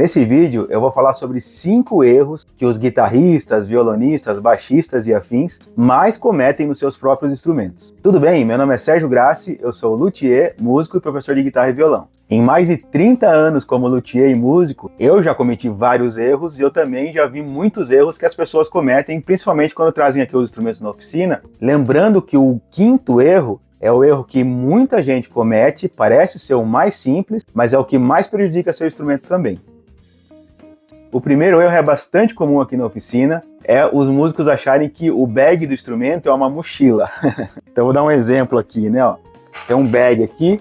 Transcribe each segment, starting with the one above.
Nesse vídeo eu vou falar sobre 5 erros que os guitarristas, violonistas, baixistas e afins mais cometem nos seus próprios instrumentos. Tudo bem? Meu nome é Sérgio Grassi, eu sou luthier, músico e professor de guitarra e violão. Em mais de 30 anos como luthier e músico, eu já cometi vários erros e eu também já vi muitos erros que as pessoas cometem, principalmente quando trazem aqui os instrumentos na oficina. Lembrando que o 5º erro é o erro que muita gente comete, parece ser o mais simples, mas é o que mais prejudica seu instrumento também. O primeiro erro é bastante comum aqui na oficina, é os músicos acharem que o bag do instrumento é uma mochila. Então vou dar um exemplo aqui, né? Ó. Tem um bag aqui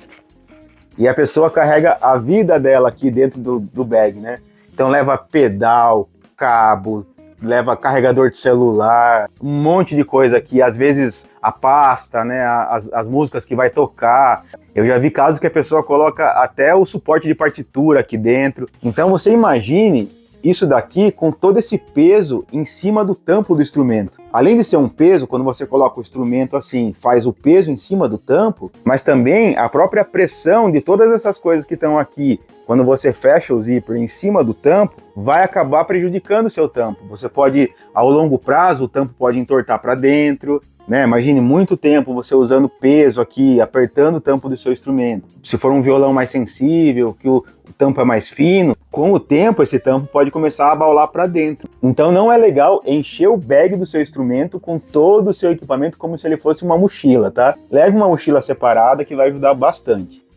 e a pessoa carrega a vida dela aqui dentro do bag, né? Então leva pedal, cabo, leva carregador de celular, um monte de coisa aqui, às vezes a pasta, né, as músicas que vai tocar. Eu já vi casos que a pessoa coloca até o suporte de partitura aqui dentro. Então você imagine isso daqui com todo esse peso em cima do tampo do instrumento. Além de ser um peso, quando você coloca o instrumento assim, faz o peso em cima do tampo, mas também a própria pressão de todas essas coisas que estão aqui, quando você fecha o zíper em cima do tampo, vai acabar prejudicando o seu tampo. Você pode, ao longo prazo, o tampo pode entortar para dentro, né? Imagine muito tempo você usando peso aqui, apertando o tampo do seu instrumento. Se for um violão mais sensível, que o tampo é mais fino, com o tempo esse tampo pode começar a abaular para dentro. Então não é legal encher o bag do seu instrumento com todo o seu equipamento como se ele fosse uma mochila, tá? Leve uma mochila separada que vai ajudar bastante.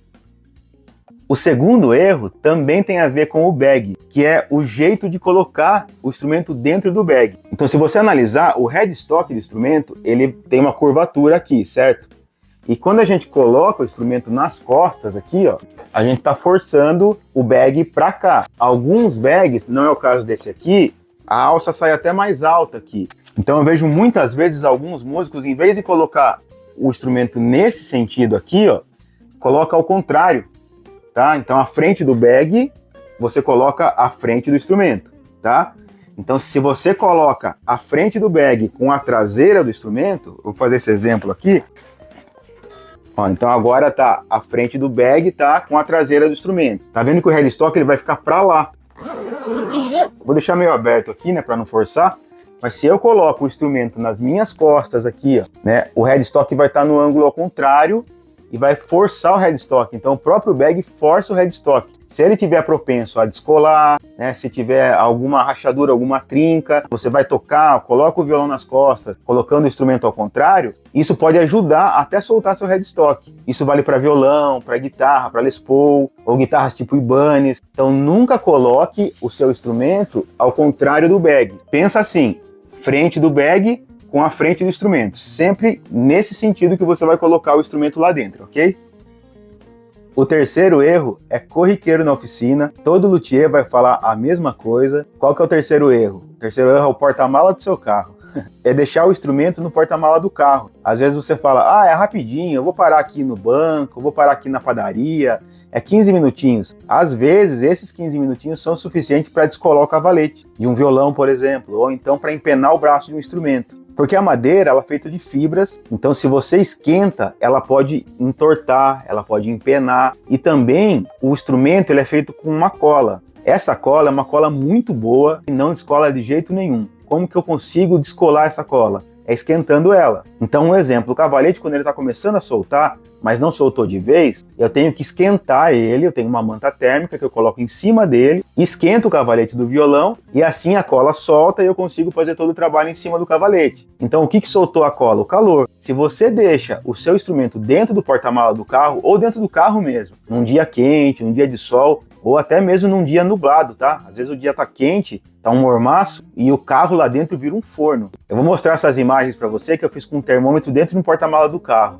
O segundo erro também tem a ver com o bag, que é o jeito de colocar o instrumento dentro do bag. Então se você analisar, o headstock do instrumento, ele tem uma curvatura aqui, certo? E quando a gente coloca o instrumento nas costas aqui, ó, a gente está forçando o bag para cá. Alguns bags, não é o caso desse aqui, a alça sai até mais alta aqui. Então eu vejo muitas vezes alguns músicos, em vez de colocar o instrumento nesse sentido aqui, ó, coloca ao contrário, tá? Então a frente do bag, você coloca a frente do instrumento, tá? Então se você coloca a frente do bag com a traseira do instrumento, vou fazer esse exemplo aqui. Ó, então agora tá a frente do bag tá com a traseira do instrumento. Tá vendo que o headstock ele vai ficar para lá. Vou deixar meio aberto aqui, né, para não forçar. Mas se eu coloco o instrumento nas minhas costas aqui, ó, né, o headstock vai estar no ângulo ao contrário e vai forçar o headstock. Então o próprio bag força o headstock. Se ele tiver propenso a descolar, né, se tiver alguma rachadura, alguma trinca, você vai tocar, coloca o violão nas costas, colocando o instrumento ao contrário, isso pode ajudar até soltar seu headstock. Isso vale para violão, para guitarra, para Les Paul, ou guitarras tipo Ibanez. Então nunca coloque o seu instrumento ao contrário do bag. Pensa assim, frente do bag com a frente do instrumento. Sempre nesse sentido que você vai colocar o instrumento lá dentro, ok? O terceiro erro é corriqueiro na oficina, todo luthier vai falar a mesma coisa. Qual que é o terceiro erro? O terceiro erro é o porta-mala do seu carro. É deixar o instrumento no porta-mala do carro. Às vezes você fala, é rapidinho, eu vou parar aqui no banco, eu vou parar aqui na padaria, é 15 minutinhos. Às vezes esses 15 minutinhos são suficientes para descolar o cavalete de um violão, por exemplo, ou então para empenar o braço de um instrumento. Porque a madeira ela é feita de fibras, então se você esquenta, ela pode entortar, ela pode empenar. E também o instrumento ele é feito com uma cola. Essa cola é uma cola muito boa e não descola de jeito nenhum. Como que eu consigo descolar essa cola? É esquentando ela. Então um exemplo, o cavalete quando ele está começando a soltar, mas não soltou de vez, eu tenho que esquentar ele, eu tenho uma manta térmica que eu coloco em cima dele, esquento o cavalete do violão e assim a cola solta e eu consigo fazer todo o trabalho em cima do cavalete. Então o que soltou a cola? O calor. Se você deixa o seu instrumento dentro do porta-mala do carro ou dentro do carro mesmo, num dia quente, num dia de sol, ou até mesmo num dia nublado, tá? Às vezes o dia tá quente, tá um mormaço e o carro lá dentro vira um forno. Eu vou mostrar essas imagens para você que eu fiz com um termômetro dentro do porta-mala do carro.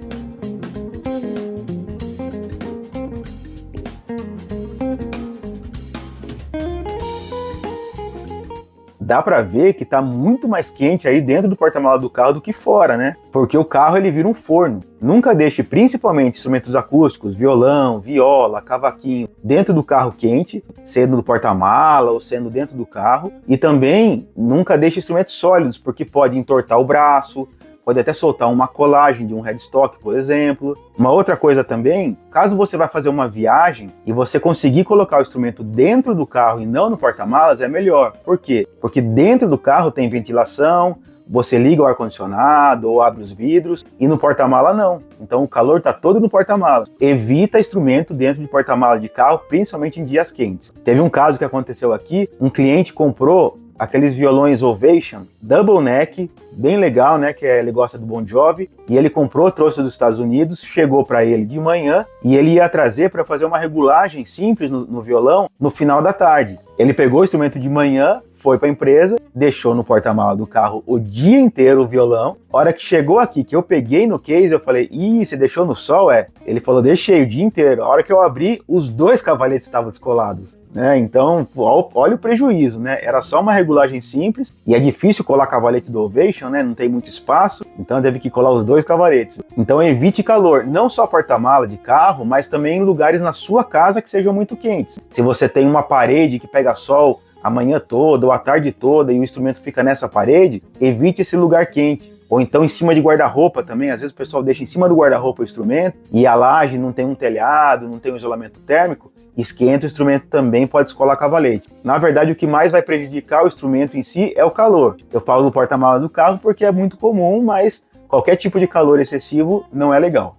Dá para ver que tá muito mais quente aí dentro do porta-mala do carro do que fora, né? Porque o carro ele vira um forno. Nunca deixe principalmente instrumentos acústicos, violão, viola, cavaquinho, dentro do carro quente, sendo do porta-mala ou sendo dentro do carro. E também nunca deixe instrumentos sólidos, porque pode entortar o braço, pode até soltar uma colagem de um headstock, por exemplo. Uma outra coisa também, caso você vai fazer uma viagem e você conseguir colocar o instrumento dentro do carro e não no porta-malas, é melhor. Por quê? Porque dentro do carro tem ventilação, você liga o ar-condicionado ou abre os vidros, e no porta-mala não. Então o calor está todo no porta-mala. Evita instrumento dentro de porta-mala de carro, principalmente em dias quentes. Teve um caso que aconteceu aqui, um cliente comprou aqueles violões Ovation, double neck, bem legal, né, que ele gosta do Bon Jovi, e ele comprou, trouxe dos Estados Unidos, chegou para ele de manhã, e ele ia trazer para fazer uma regulagem simples no violão no final da tarde. Ele pegou o instrumento de manhã, foi para a empresa, deixou no porta-mala do carro o dia inteiro o violão. A hora que chegou aqui, que eu peguei no case, eu falei, ih, você deixou no sol, é? Ele falou, deixei o dia inteiro. A hora que eu abri, os 2 cavaletes estavam descolados, né? Então, olha o prejuízo, né? Era só uma regulagem simples, e é difícil colar cavalete do Ovation, né? Não tem muito espaço, então teve que colar os 2 cavaletes. Então evite calor, não só porta-mala de carro, mas também em lugares na sua casa que sejam muito quentes. Se você tem uma parede que pega sol a manhã toda ou a tarde toda e o instrumento fica nessa parede, evite esse lugar quente. Ou então em cima de guarda-roupa também, às vezes o pessoal deixa em cima do guarda-roupa o instrumento e a laje não tem um telhado, não tem um isolamento térmico, esquenta o instrumento também, pode descolar cavalete. Na verdade, o que mais vai prejudicar o instrumento em si é o calor. Eu falo do porta-malas do carro porque é muito comum, mas qualquer tipo de calor excessivo não é legal.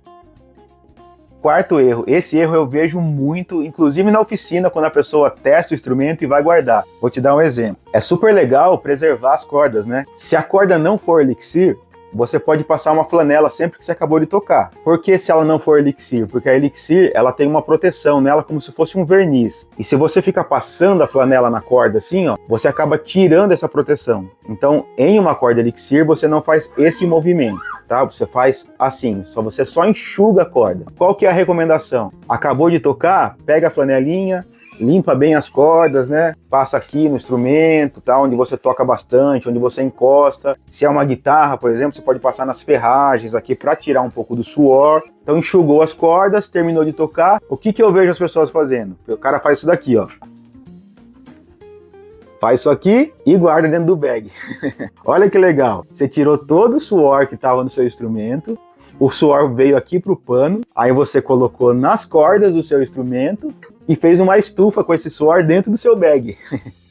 Quarto erro, esse erro eu vejo muito, inclusive na oficina, quando a pessoa testa o instrumento e vai guardar. Vou te dar um exemplo. É super legal preservar as cordas, né? Se a corda não for elixir, você pode passar uma flanela sempre que você acabou de tocar. Por que se ela não for elixir? Porque a elixir, ela tem uma proteção nela como se fosse um verniz. E se você fica passando a flanela na corda assim, ó, você acaba tirando essa proteção. Então, em uma corda elixir, você não faz esse movimento. Tá? Você faz assim, você só enxuga a corda. Qual que é a recomendação? Acabou de tocar, pega a flanelinha, limpa bem as cordas, né? Passa aqui no instrumento, tá? Onde você toca bastante, onde você encosta. Se é uma guitarra, por exemplo, você pode passar nas ferragens aqui para tirar um pouco do suor. Então enxugou as cordas, terminou de tocar. O que eu vejo as pessoas fazendo? O cara faz isso daqui, ó. Faz isso aqui e guarda dentro do bag. Olha que legal. Você tirou todo o suor que estava no seu instrumento, o suor veio aqui para o pano, aí você colocou nas cordas do seu instrumento e fez uma estufa com esse suor dentro do seu bag.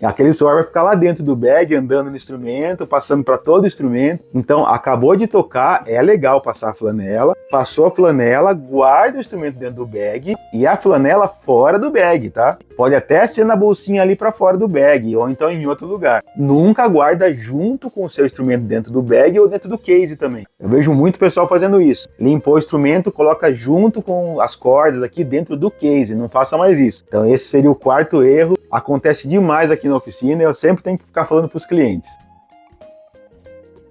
Aquele suor vai ficar lá dentro do bag, andando no instrumento, passando para todo o instrumento. Então, acabou de tocar, é legal passar a flanela. Passou a flanela, guarda o instrumento dentro do bag e a flanela fora do bag, tá? Pode até ser na bolsinha ali para fora do bag, ou então em outro lugar. Nunca guarda junto com o seu instrumento dentro do bag ou dentro do case também. Eu vejo muito pessoal fazendo isso. Limpou o instrumento, coloca junto com as cordas aqui dentro do case. Não faça mais isso. Então, esse seria o quarto erro. Acontece demais aqui na oficina e eu sempre tenho que ficar falando para os clientes.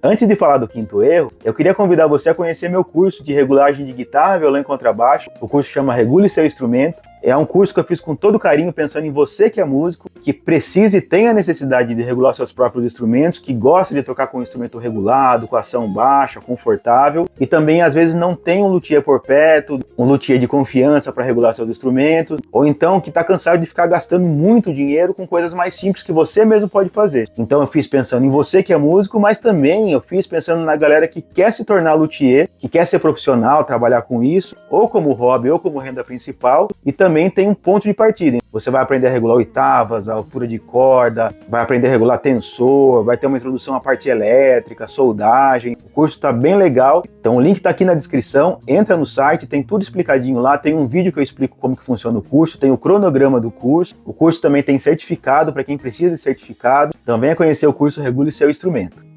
Antes de falar do quinto erro, eu queria convidar você a conhecer meu curso de regulagem de guitarra, violão e contrabaixo. O curso chama Regule Seu Instrumento. É um curso que eu fiz com todo carinho, pensando em você que é músico, que precisa e tem a necessidade de regular seus próprios instrumentos, que gosta de tocar com um instrumento regulado, com ação baixa, confortável, e também às vezes não tem um luthier por perto, um luthier de confiança para regular seus instrumentos, ou então que está cansado de ficar gastando muito dinheiro com coisas mais simples que você mesmo pode fazer. Então eu fiz pensando em você que é músico, mas também eu fiz pensando na galera que quer se tornar luthier, que quer ser profissional, trabalhar com isso, ou como hobby ou como renda principal, e também tem um ponto de partida. Você vai aprender a regular oitavas, a altura de corda, vai aprender a regular tensor, vai ter uma introdução à parte elétrica, soldagem. O curso está bem legal, então o link está aqui na descrição, entra no site, tem tudo explicadinho lá, tem um vídeo que eu explico como que funciona o curso, tem o cronograma do curso, o curso também tem certificado para quem precisa de certificado, então venha conhecer o curso Regule Seu Instrumento.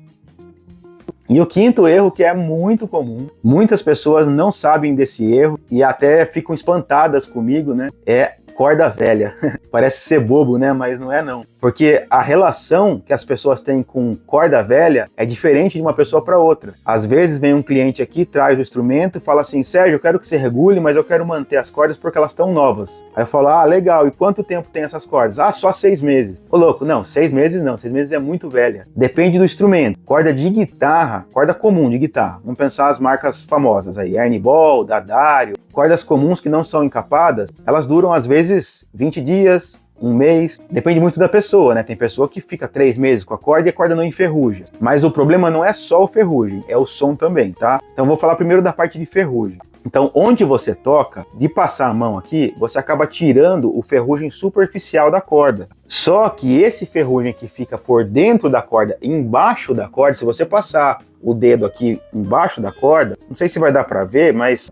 E o quinto erro, que é muito comum, muitas pessoas não sabem desse erro e até ficam espantadas comigo, né? É corda velha. Parece ser bobo, né? Mas não é não. Porque a relação que as pessoas têm com corda velha é diferente de uma pessoa para outra. Às vezes vem um cliente aqui, traz o instrumento e fala assim, Sérgio, eu quero que você regule, mas eu quero manter as cordas porque elas estão novas. Aí eu falo, legal, e quanto tempo tem essas cordas? Só 6 meses. Ô louco, não, 6 meses não, 6 meses é muito velha. Depende do instrumento. Corda de guitarra, corda comum de guitarra. Vamos pensar as marcas famosas aí, Ernie Ball, D'Addario. Cordas comuns que não são encapadas, elas duram às vezes 20 dias, um mês, depende muito da pessoa, né? Tem pessoa que fica 3 meses com a corda e a corda não enferruja. Mas o problema não é só o ferrugem, é o som também, tá? Então vou falar primeiro da parte de ferrugem. Então, onde você toca, de passar a mão aqui, você acaba tirando o ferrugem superficial da corda. Só que esse ferrugem que fica por dentro da corda, embaixo da corda, se você passar o dedo aqui embaixo da corda, não sei se vai dar para ver, mas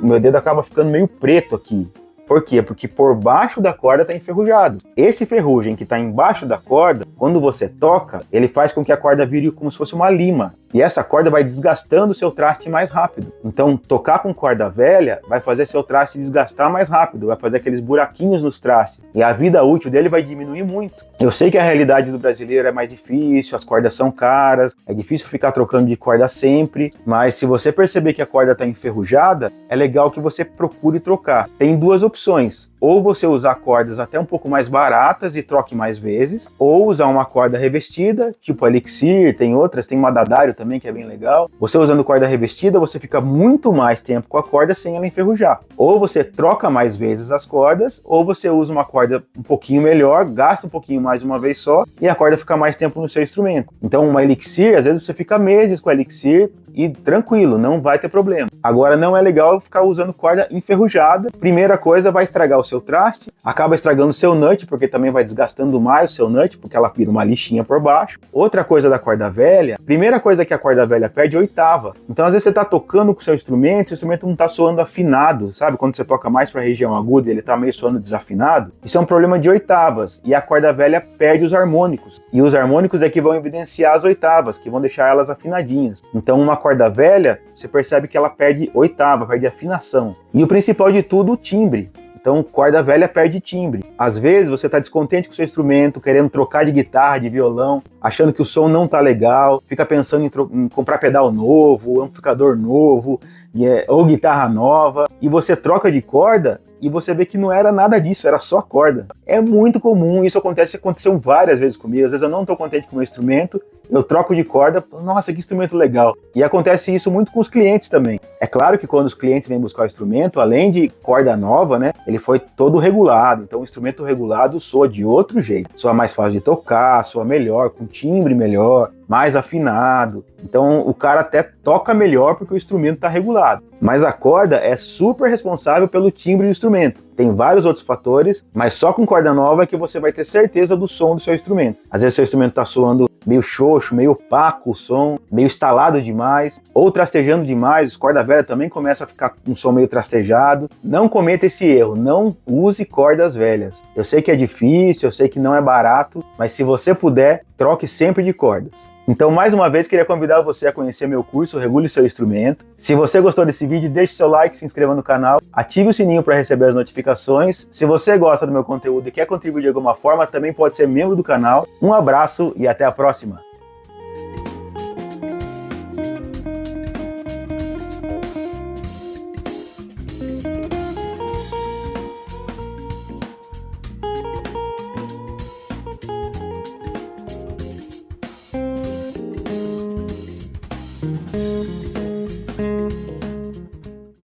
o meu dedo acaba ficando meio preto aqui. Por quê? Porque por baixo da corda está enferrujado. Esse ferrugem que está embaixo da corda, quando você toca, ele faz com que a corda vire como se fosse uma lima. E essa corda vai desgastando o seu traste mais rápido. Então, tocar com corda velha vai fazer seu traste desgastar mais rápido, vai fazer aqueles buraquinhos nos trastes. E a vida útil dele vai diminuir muito. Eu sei que a realidade do brasileiro é mais difícil, as cordas são caras, é difícil ficar trocando de corda sempre, mas se você perceber que a corda está enferrujada, é legal que você procure trocar. Tem duas opções. Ou você usar cordas até um pouco mais baratas e troque mais vezes, ou usar uma corda revestida, tipo a Elixir, tem outras, tem uma Daddario também que é bem legal. Você usando corda revestida, você fica muito mais tempo com a corda sem ela enferrujar. Ou você troca mais vezes as cordas, ou você usa uma corda um pouquinho melhor, gasta um pouquinho mais uma vez só, e a corda fica mais tempo no seu instrumento. Então uma Elixir, às vezes você fica meses com a Elixir, e tranquilo, não vai ter problema. Agora não é legal ficar usando corda enferrujada. Primeira coisa, vai estragar o seu traste, acaba estragando o seu nut, porque também vai desgastando mais o seu nut, porque ela vira uma lixinha por baixo. Outra coisa da corda velha, primeira coisa que a corda velha perde é oitava. Então às vezes você tá tocando com o seu instrumento, o instrumento não tá soando afinado, sabe? Quando você toca mais pra região aguda, ele tá meio soando desafinado. Isso é um problema de oitavas, e a corda velha perde os harmônicos. E os harmônicos é que vão evidenciar as oitavas, que vão deixar elas afinadinhas. Então uma corda velha, você percebe que ela perde oitava, perde afinação. E o principal de tudo, o timbre. Então, corda velha perde timbre. Às vezes você está descontente com o seu instrumento, querendo trocar de guitarra, de violão, achando que o som não tá legal, fica pensando em comprar pedal novo, amplificador novo, ou guitarra nova, e você troca de corda e você vê que não era nada disso, era só corda. É muito comum, isso aconteceu várias vezes comigo. Às vezes eu não estou contente com o meu instrumento, eu troco de corda, nossa, que instrumento legal. E acontece isso muito com os clientes também. É claro que quando os clientes vêm buscar o instrumento, além de corda nova, né, ele foi todo regulado. Então o instrumento regulado soa de outro jeito. Soa mais fácil de tocar, soa melhor, com timbre melhor, mais afinado. Então o cara até toca melhor porque o instrumento está regulado. Mas a corda é super responsável pelo timbre do instrumento. Tem vários outros fatores, mas só com corda nova é que você vai ter certeza do som do seu instrumento. Às vezes seu instrumento está soando meio xoxo, meio opaco o som, meio estalado demais, ou trastejando demais. Corda velha também começa a ficar um som meio trastejado. Não cometa esse erro, não use cordas velhas. Eu sei que é difícil, eu sei que não é barato, mas se você puder, troque sempre de cordas. Então, mais uma vez, queria convidar você a conhecer meu curso Regule Seu Instrumento. Se você gostou desse vídeo, deixe seu like, se inscreva no canal, ative o sininho para receber as notificações. Se você gosta do meu conteúdo e quer contribuir de alguma forma, também pode ser membro do canal. Um abraço e até a próxima!